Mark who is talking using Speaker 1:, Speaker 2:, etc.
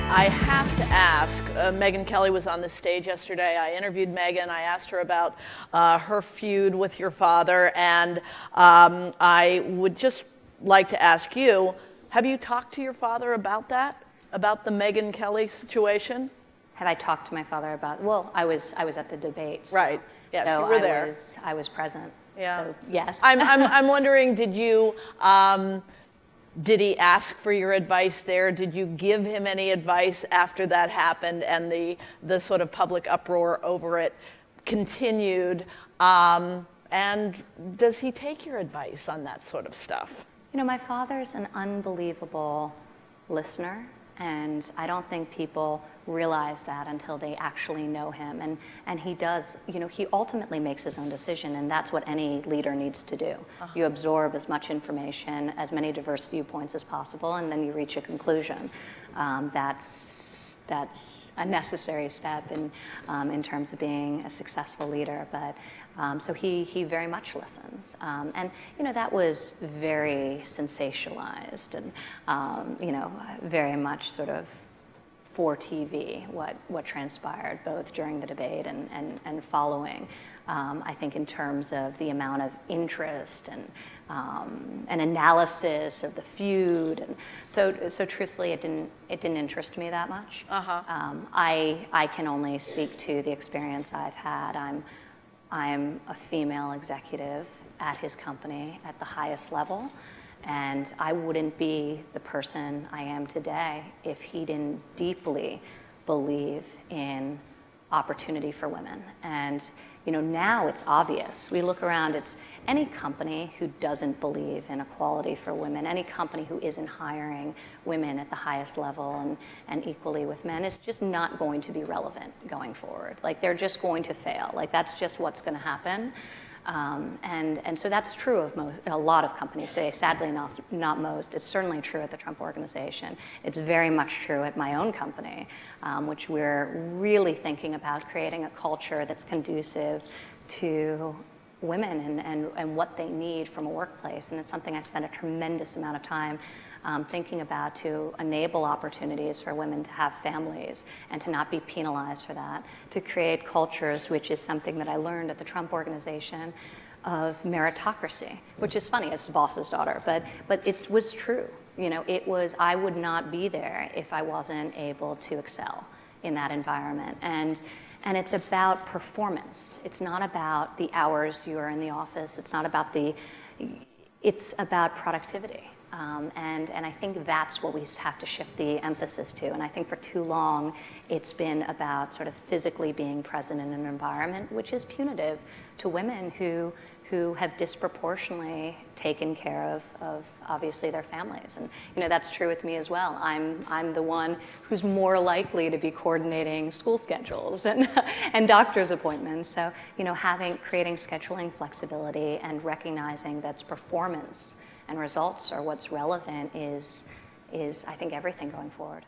Speaker 1: I have to ask, Megyn Kelly was on the stage yesterday. I interviewed Megyn. I asked her about her feud with your father, and I would just like to ask you, have you talked to your father about that, about the Megyn Kelly situation?
Speaker 2: Have I talked to my father about? Well, I was at the debate. So,
Speaker 1: right. Yes,
Speaker 2: so
Speaker 1: you were there.
Speaker 2: I was present.
Speaker 1: Yeah.
Speaker 2: So yes.
Speaker 1: I'm wondering, did you? Did he ask for your advice there? Did you give him any advice after that happened and the sort of public uproar over it continued? And does he take your advice on that sort of stuff?
Speaker 2: You know, my father's an unbelievable listener, and I don't think people realize that until they actually know him. And he does, you know, he ultimately makes his own decision, and that's what any leader needs to do. You absorb as much information, as many diverse viewpoints as possible, and then you reach a conclusion. That's a necessary step in terms of being a successful leader. But so he very much listens, and you know, that was very sensationalized, and you know, very much sort of for TV, what transpired both during the debate and following. I think in terms of the amount of interest and an analysis of the feud, and so truthfully, it didn't interest me that much. I can only speak to the experience I've had. I'm a female executive at his company at the highest level, and I wouldn't be the person I am today if he didn't deeply believe in opportunity for women. And you know, now it's obvious. We look around, it's any company who doesn't believe in equality for women, any company who isn't hiring women at the highest level and equally with men is just not going to be relevant going forward. Like, they're just going to fail. Like, that's just what's going to happen. And so that's true of a lot of companies today. Sadly, not most. It's certainly true at the Trump Organization. It's very much true at my own company, which we're really thinking about creating a culture that's conducive to women and what they need from a workplace. And it's something I spend a tremendous amount of time thinking about, to enable opportunities for women to have families and to not be penalized for that, to create cultures, which is something that I learned at the Trump Organization, of meritocracy, which is funny, it's boss's daughter, but it was true. You know, it was, I would not be there if I wasn't able to excel in that environment. And it's about performance. It's not about the hours you are in the office. It's not about it's about productivity. And I think that's what we have to shift the emphasis to. And I think for too long, it's been about sort of physically being present in an environment which is punitive to women who have disproportionately taken care of obviously their families. And you know, that's true with me as well. I'm the one who's more likely to be coordinating school schedules and doctor's appointments. So you know, creating scheduling flexibility and recognizing that performance and results are what's relevant is I think everything going forward.